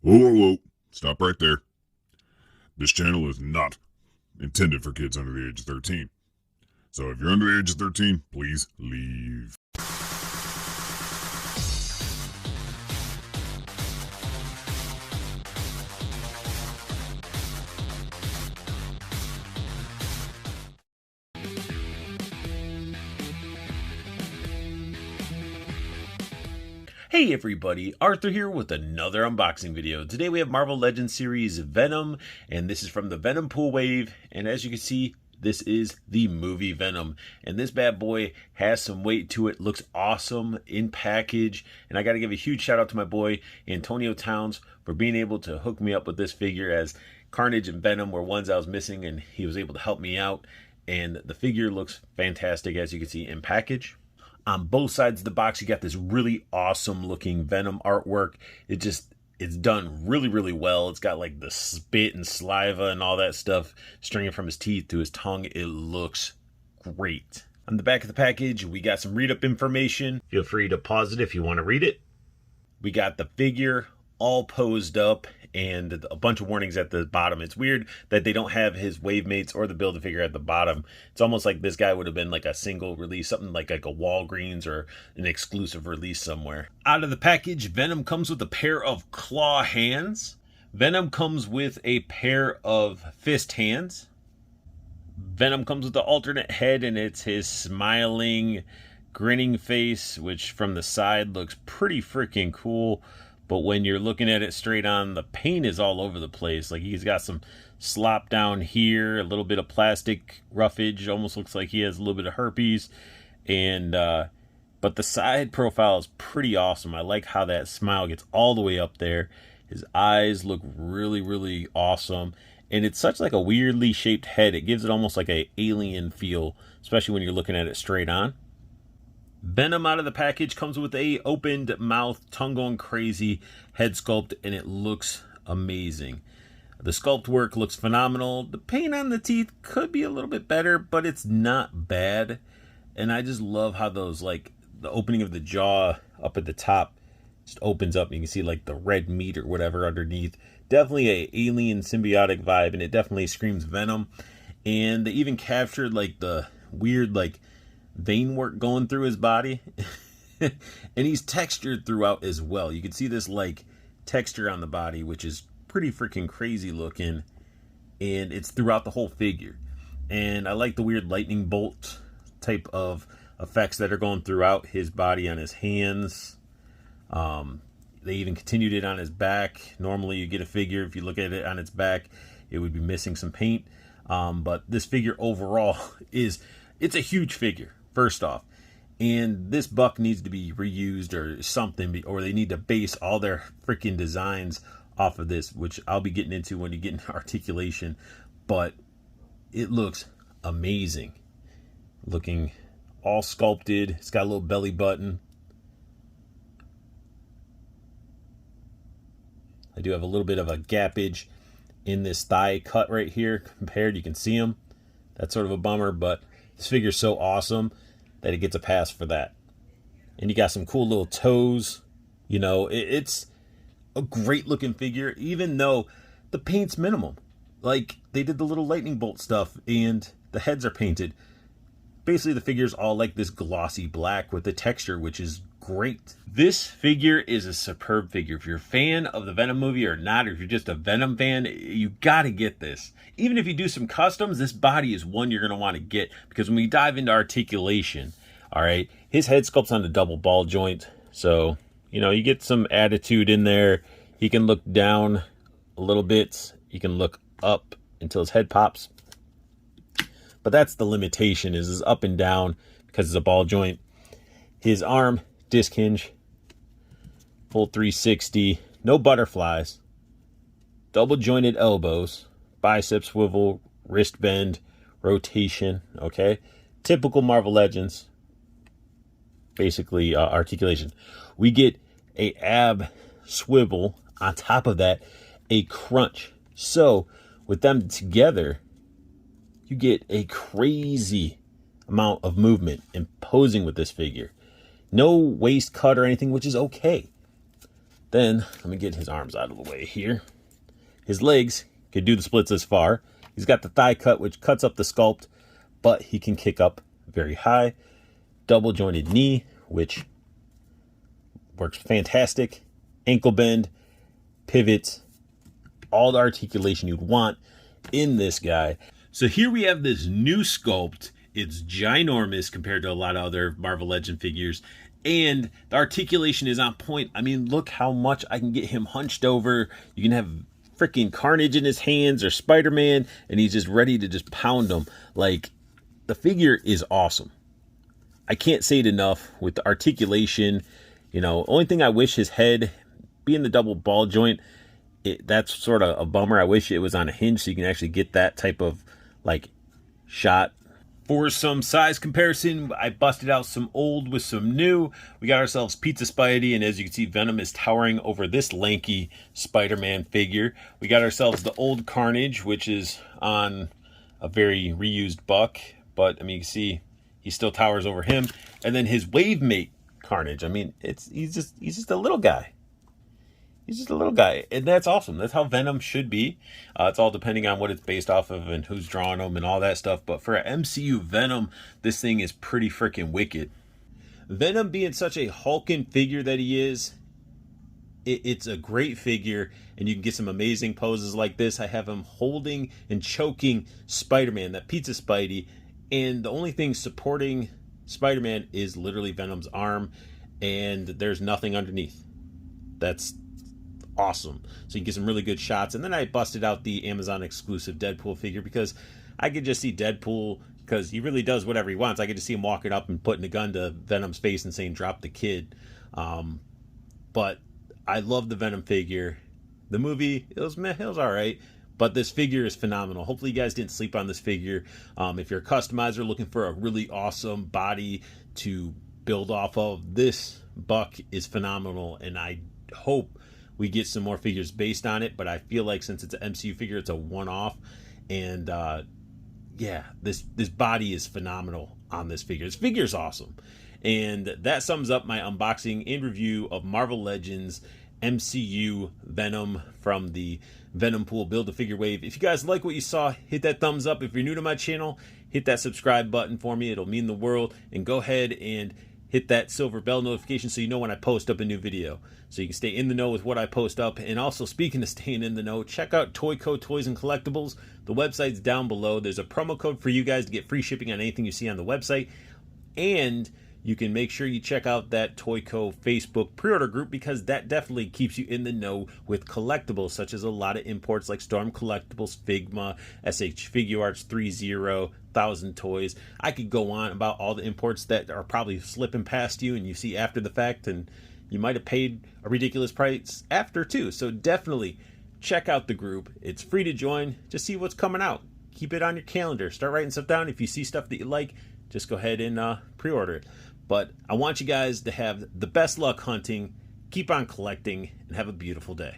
Whoa, whoa, whoa. Stop right there. This channel is not intended for kids under the age of 13. So if you're under the age of 13, please leave. Hey everybody, Arthur here with another unboxing video. Today we have Marvel Legends series Venom, and this is from the Venompool wave, and as you can see, this is the movie Venom, and this bad boy has some weight to it, looks awesome in package, and I gotta give a huge shout out to my boy Antonio Towns for being able to hook me up with this figure, as Carnage and Venom were ones I was missing, and he was able to help me out, and the figure looks fantastic as you can see in package. On both sides of the box, you got this really awesome looking Venom artwork. It's done really well. It's got like the spit and saliva and all that stuff stringing from his teeth to his tongue. It looks great. On the back of the package, we got some read up information. Feel free to pause it if you want to read it. We got the figure all posed up and a bunch of warnings at the bottom. It's weird that they don't have his wave mates or the Build-A-Figure at the bottom. It's almost like this guy would have been like a single release, something like a Walgreens or an exclusive release somewhere. Out of the package, Venom comes with a pair of claw hands. Venom comes with a pair of fist hands. Venom comes with the alternate head, and it's his smiling, grinning face, which from the side looks pretty freaking cool. But when you're looking at it straight on, the paint is all over the place. Like, he's got some slop down here, a little bit of plastic roughage. Almost looks like he has a little bit of herpes. And but the side profile is pretty awesome. I like how that smile gets all the way up there. His eyes look really awesome. And it's such like a weirdly shaped head. It gives it almost like an alien feel, especially when you're looking at it straight on. Venom out of the package comes with a opened mouth, tongue going crazy head sculpt, and it looks amazing. The sculpt work looks phenomenal. The paint on the teeth could be a little bit better, but it's not bad. And I just love how those, like, the opening of the jaw up at the top just opens up and you can see like the red meat or whatever underneath. Definitely a alien symbiotic vibe, and it definitely screams Venom. And they even captured like the weird like vein work going through his body. And he's textured throughout as well. You can see this like texture on the body, which is pretty freaking crazy looking, and it's throughout the whole figure. And I like the weird lightning bolt type of effects that are going throughout his body on his hands. They even continued it on his back. Normally you get a figure, if you look at it on its back, it would be missing some paint. But this figure overall it's a huge figure, first off. And this buck needs to be reused or something, or they need to base all their freaking designs off of this, which I'll be getting into when you get into articulation. But it looks amazing. Looking all sculpted. It's got a little belly button. I do have a little bit of a gappage in this thigh cut right here compared. You can see them. That's sort of a bummer, but this figure's so awesome that it gets a pass for that. And you got some cool little toes. You know, it's a great looking figure, even though the paint's minimum. Like, they did the little lightning bolt stuff and the heads are painted. Basically, the figure's all like this glossy black with the texture, which is great. This figure is a superb figure. If you're a fan of the Venom movie or not, or if you're just a Venom fan, you gotta get this. Even if you do some customs, this body is one you're gonna want to get, because when we dive into articulation, all right, his head sculpt's on a double ball joint, so you know, you get some attitude in there. He can look down a little bit, you can look up until his head pops, but that's the limitation, is up and down because it's a ball joint. His arm, disc hinge, full 360, no butterflies, double jointed elbows, bicep swivel, wrist bend, rotation. Okay, typical Marvel Legends, basically articulation. We get a ab swivel, on top of that a crunch. So with them together, you get a crazy amount of movement and posing with this figure. No waist cut or anything, which is okay. Then, let me get his arms out of the way here. His legs could do the splits this far. He's got the thigh cut, which cuts up the sculpt, but he can kick up very high. Double jointed knee, which works fantastic. Ankle bend, pivots, all the articulation you'd want in this guy. So here we have this new sculpt. It's ginormous compared to a lot of other Marvel Legend figures. And the articulation is on point. I mean, look how much I can get him hunched over. You can have freaking Carnage in his hands or Spider-Man, and he's just ready to just pound them. Like, the figure is awesome. I can't say it enough with the articulation. You know, only thing I wish, his head being the double ball joint, that's sort of a bummer. I wish it was on a hinge so you can actually get that type of like shot. For some size comparison, I busted out some old with some new. We got ourselves Pizza Spidey, and as you can see, Venom is towering over this lanky Spider-Man figure. We got ourselves the old Carnage, which is on a very reused buck, but I mean, you can see he still towers over him. And then his wave mate Carnage. I mean, he's just a little guy. He's just a little guy, and that's awesome. That's how Venom should be. It's all depending on what it's based off of and who's drawing them and all that stuff. But for an MCU Venom, this thing is pretty freaking wicked. Venom being such a hulking figure that he is, it's a great figure, and you can get some amazing poses like this. I have him holding and choking Spider-Man, that Pizza Spidey, and the only thing supporting Spider-Man is literally Venom's arm, and there's nothing underneath. That's awesome. So you can get some really good shots. And then I busted out the Amazon exclusive Deadpool figure because I could just see Deadpool, because he really does whatever he wants. I could just see him walking up and putting a gun to Venom's face and saying, "Drop the kid." But I love the Venom figure. The movie, it was all right. But this figure is phenomenal. Hopefully you guys didn't sleep on this figure. If you're a customizer looking for a really awesome body to build off of, this buck is phenomenal. And I hope we get some more figures based on it, but I feel like since it's an MCU figure, it's a one-off. And yeah, this body is phenomenal on this figure. This figure is awesome. And that sums up my unboxing and review of Marvel Legends MCU Venom from the Venompool Build-A-Figure Wave. If you guys like what you saw, hit that thumbs up. If you're new to my channel, hit that subscribe button for me. It'll mean the world. And go ahead and hit that silver bell notification so you know when I post up a new video, so you can stay in the know with what I post up. And also, speaking of staying in the know, check out Toyco Toys and Collectibles. The website's down below. There's a promo code for you guys to get free shipping on anything you see on the website. And you can make sure you check out that Toyco Facebook pre-order group, because that definitely keeps you in the know with collectibles, such as a lot of imports like Storm Collectibles, Figma, SH Figuarts 30, 1000 Toys. I could go on about all the imports that are probably slipping past you and you see after the fact, and you might have paid a ridiculous price after too. So definitely check out the group. It's free to join. Just see what's coming out. Keep it on your calendar. Start writing stuff down. If you see stuff that you like, just go ahead and pre-order it. But I want you guys to have the best luck hunting, keep on collecting, and have a beautiful day.